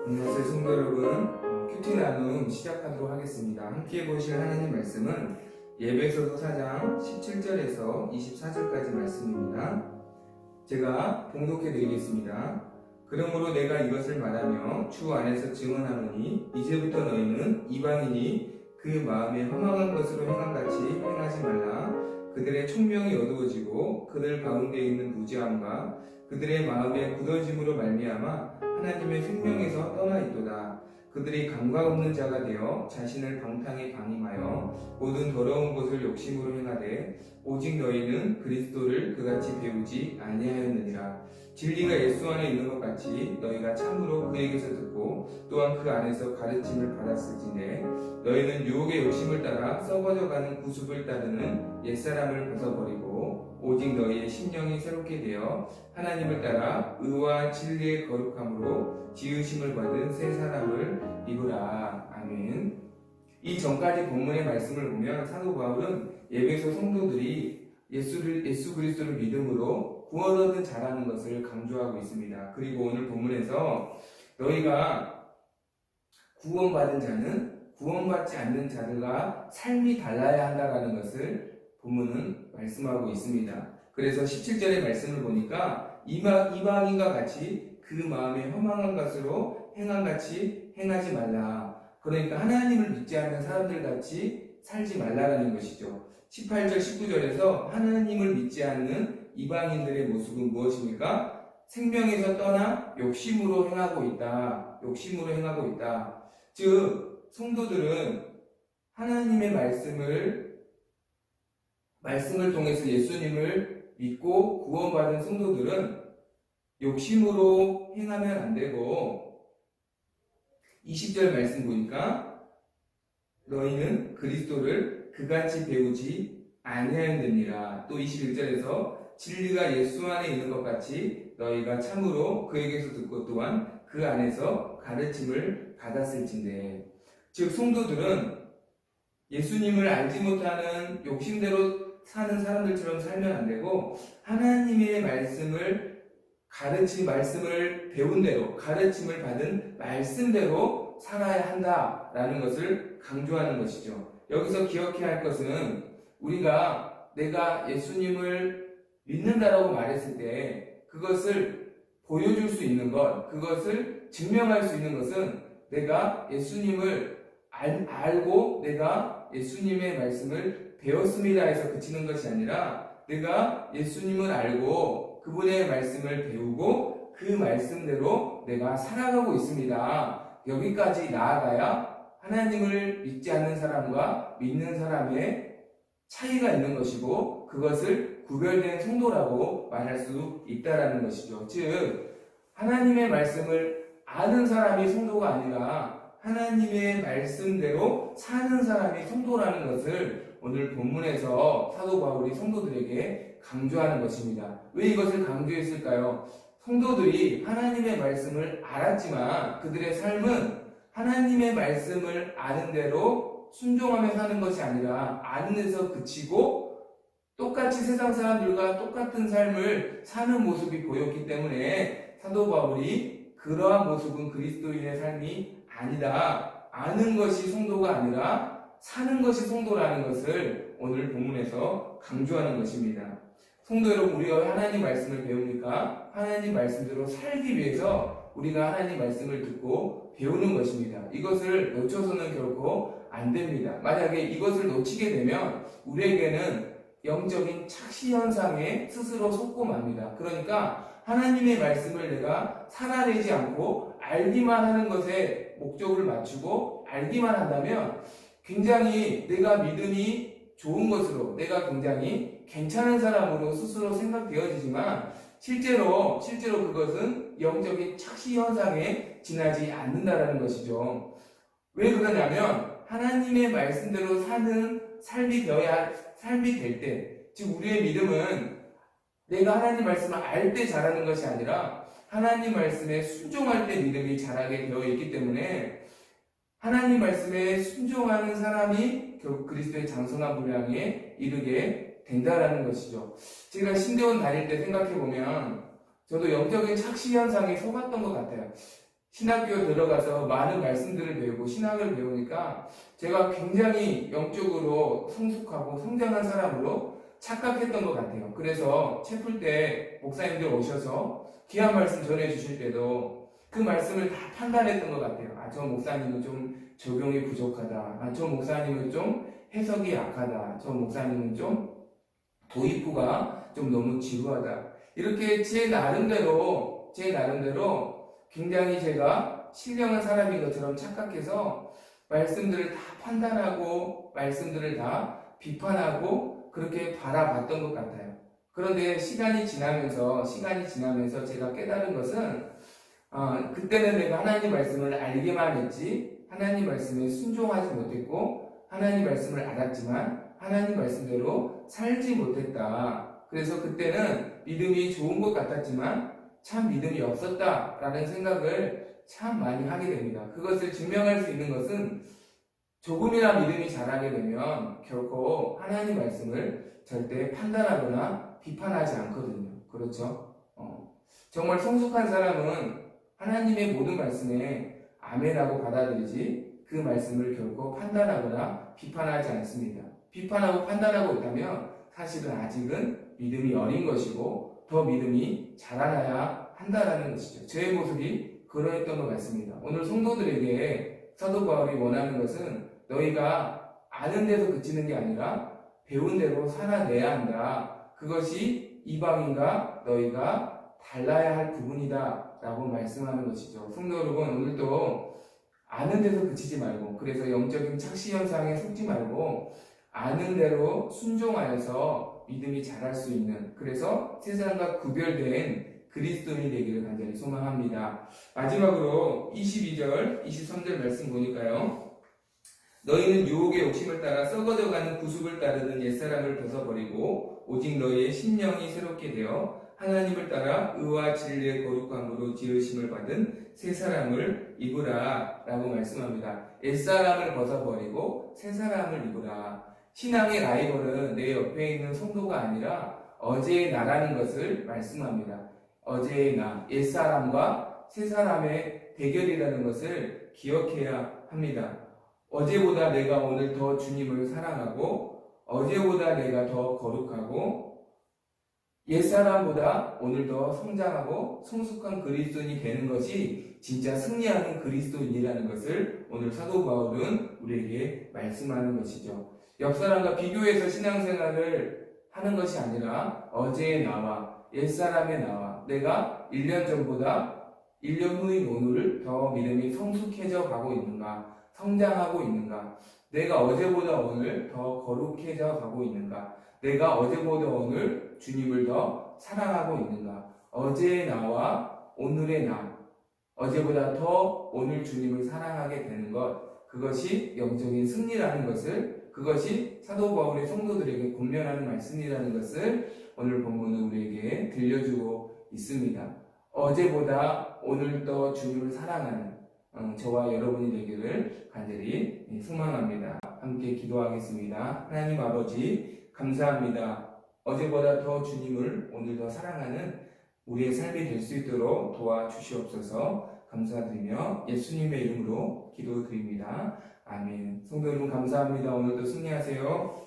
안녕하세요 성도 여러분. 큐티 나눔 시작하도록 하겠습니다. 함께 보실 하나님 말씀은 예배소서 4장 17절에서 24절까지 말씀입니다. 제가 봉독해 드리겠습니다. 그러므로 내가 이것을 말하며 주 안에서 증언하노니 이제부터 너희는 이방인이 그 마음에 허망한 것으로 행함같이 행하지 말라. 그들의 총명이 어두워지고 그들 가운데 있는 무지함과 그들의 마음의 굳어짐으로 말미암아 하나님의 생명에서 떠나 있도다. 그들이 감각 없는 자가 되어 자신을 방탕에 방임하여 모든 더러운 것을 욕심으로 행하되 오직 너희는 그리스도를 그같이 배우지 아니하였느니라. 진리가 예수 안에 있는 것 같이 너희가 참으로 그에게서 듣고 또한 그 안에서 가르침을 받았을진데 너희는 유혹의 욕심을 따라 썩어져가는 구습을 따르는 옛사람을 벗어버리고 오직 너희의 심령이 새롭게 되어 하나님을 따라 의와 진리의 거룩함으로 지으심을 받은 새 사람을 입으라. 아멘. 이 전까지 본문의 말씀을 보면 사도 바울은 예배소 성도들이 예수 그리스도를 믿음으로 구원 얻은 자라는 것을 강조하고 있습니다. 그리고 오늘 본문에서 너희가 구원받은 자는 구원받지 않는 자들과 삶이 달라야 한다는 것을 본문은 말씀하고 있습니다. 그래서 17절의 말씀을 보니까 이방인과 같이 그 마음에 허망한 것으로 행함같이 행하지 말라. 그러니까 하나님을 믿지 않는 사람들 같이 살지 말라라는 것이죠. 18절 19절에서 하나님을 믿지 않는 이방인들의 모습은 무엇입니까? 생명에서 떠나 욕심으로 행하고 있다. 욕심으로 행하고 있다. 즉 성도들은 하나님의 말씀을 통해서 예수님을 믿고 구원받은 성도들은 욕심으로 행하면 안 되고 20절 말씀 보니까 너희는 그리스도를 그같이 배우지 아니하였느니라. 또 21절에서 진리가 예수 안에 있는 것 같이 너희가 참으로 그에게서 듣고 또한 그 안에서 가르침을 받았을진데, 즉 성도들은 예수님을 알지 못하는 욕심대로 사는 사람들처럼 살면 안 되고 하나님의 말씀을 배운 대로 가르침을 받은 말씀대로 살아야 한다라는 것을 강조하는 것이죠. 여기서 기억해야 할 것은 내가 예수님을 믿는다라고 말했을 때 그것을 보여줄 수 있는 것, 그것을 증명할 수 있는 것은 내가 예수님을 알고 내가 예수님의 말씀을 배웠습니다 해서 그치는 것이 아니라 내가 예수님을 알고 그분의 말씀을 배우고 그 말씀대로 내가 살아가고 있습니다. 여기까지 나아가야 하나님을 믿지 않는 사람과 믿는 사람의 차이가 있는 것이고 그것을 구별된 성도라고 말할 수 있다라는 것이죠. 즉 하나님의 말씀을 아는 사람이 성도가 아니라 하나님의 말씀대로 사는 사람이 성도라는 것을 오늘 본문에서 사도 바울이 성도들에게 강조하는 것입니다. 왜 이것을 강조했을까요? 성도들이 하나님의 말씀을 알았지만 그들의 삶은 하나님의 말씀을 아는 대로 순종하며 사는 것이 아니라 아는 데서 그치고 똑같이 세상 사람들과 똑같은 삶을 사는 모습이 보였기 때문에 사도 바울이 그러한 모습은 그리스도인의 삶이 아니다. 아는 것이 성도가 아니라 사는 것이 성도라는 것을 오늘 본문에서 강조하는 것입니다. 성도 여러분, 우리가 하나님 말씀을 배우니까 하나님 말씀대로 살기 위해서 우리가 하나님 말씀을 듣고 배우는 것입니다. 이것을 놓쳐서는 결코 안 됩니다. 만약에 이것을 놓치게 되면 우리에게는 영적인 착시 현상에 스스로 속고 맙니다. 그러니까 하나님의 말씀을 내가 살아내지 않고 알기만 하는 것에 목적을 맞추고 알기만 한다면 굉장히 내가 믿음이 좋은 것으로 내가 굉장히 괜찮은 사람으로 스스로 생각되어지지만 실제로 그것은 영적인 착시 현상에 지나지 않는다라는 것이죠. 왜 그러냐면 하나님의 말씀대로 사는 삶이 될 때, 즉 우리의 믿음은 내가 하나님 말씀을 알 때 자라는 것이 아니라 하나님 말씀에 순종할 때 믿음이 자라게 되어 있기 때문에 하나님 말씀에 순종하는 사람이 결국 그리스도의 장성한 분량에 이르게 된다라는 것이죠. 제가 신대원 다닐 때 생각해보면 저도 영적인 착시 현상에 속았던 것 같아요. 신학교 들어가서 많은 말씀들을 배우고 신학을 배우니까 제가 굉장히 영적으로 성숙하고 성장한 사람으로 착각했던 것 같아요. 그래서 채플 때 목사님들 오셔서 귀한 말씀 전해주실 때도 그 말씀을 다 판단했던 것 같아요. 아, 저 목사님은 좀 적용이 부족하다. 아, 저 목사님은 좀 해석이 약하다. 저 목사님은 좀 도입부가 좀 너무 지루하다. 이렇게 제 나름대로 굉장히 제가 신령한 사람인 것처럼 착각해서 말씀들을 다 판단하고 말씀들을 다 비판하고 그렇게 바라봤던 것 같아요. 그런데 시간이 지나면서 제가 깨달은 것은 그때는 내가 하나님 말씀을 알기만 했지 하나님 말씀에 순종하지 못했고 하나님 말씀을 알았지만 하나님 말씀대로 살지 못했다. 그래서 그때는 믿음이 좋은 것 같았지만 참 믿음이 없었다라는 생각을 참 많이 하게 됩니다. 그것을 증명할 수 있는 것은 조금이나 믿음이 자라게 되면 결코 하나님 말씀을 절대 판단하거나 비판하지 않거든요. 그렇죠? 정말 성숙한 사람은 하나님의 모든 말씀에 아멘하고 받아들이지 그 말씀을 결코 판단하거나 비판하지 않습니다. 비판하고 판단하고 있다면 사실은 아직은 믿음이 어린 것이고 더 믿음이 자라나야 한다는 것이죠. 제 모습이 그러했던 것 같습니다. 오늘 성도들에게 사도 바울이 원하는 것은 너희가 아는 데서 그치는 게 아니라 배운 대로 살아내야 한다. 그것이 이방인과 너희가 달라야 할 부분이다 라고 말씀하는 것이죠. 성도 여러분, 오늘도 아는 데서 그치지 말고 그래서 영적인 착시 현상에 속지 말고 아는 대로 순종하여서 믿음이 자랄 수 있는 그래서 세상과 구별된 그리스도인이 되기를 간절히 소망합니다. 마지막으로 22절, 23절 말씀 보니까요. 너희는 유혹의 욕심을 따라 썩어져가는 구습을 따르는 옛사람을 벗어버리고 오직 너희의 심령이 새롭게 되어 하나님을 따라 의와 진리의 거룩함으로 지으심을 받은 새 사람을 입으라 라고 말씀합니다. 옛사람을 벗어버리고 새 사람을 입으라. 신앙의 라이벌은 내 옆에 있는 성도가 아니라 어제의 나라는 것을 말씀합니다. 어제의 나, 옛사람과 새사람의 대결이라는 것을 기억해야 합니다. 어제보다 내가 오늘 더 주님을 사랑하고 어제보다 내가 더 거룩하고 옛사람보다 오늘 더 성장하고 성숙한 그리스도인이 되는 것이 진짜 승리하는 그리스도인이라는 것을 오늘 사도 바울은 우리에게 말씀하는 것이죠. 옆사람과 비교해서 신앙생활을 하는 것이 아니라 어제의 나와 옛사람의 나와 내가 1년 전보다 1년 후인 오늘 더 믿음이 성숙해져 가고 있는가 성장하고 있는가 내가 어제보다 오늘 더 거룩해져 가고 있는가 내가 어제보다 오늘 주님을 더 사랑하고 있는가 어제의 나와 오늘의 나 어제보다 더 오늘 주님을 사랑하게 되는 것 그것이 영적인 승리라는 것을 그것이 사도 바울의 성도들에게 권면하는 말씀이라는 것을 오늘 본문은 우리에게 들려주고 있습니다. 어제보다 오늘 더 주님을 사랑하는 저와 여러분이 되기를 간절히 소망합니다. 함께 기도하겠습니다. 하나님 아버지 감사합니다. 어제보다 더 주님을 오늘 더 사랑하는 우리의 삶이 될 수 있도록 도와주시옵소서. 감사드리며 예수님의 이름으로 기도드립니다. 아멘. 성도 여러분 감사합니다. 오늘도 승리하세요.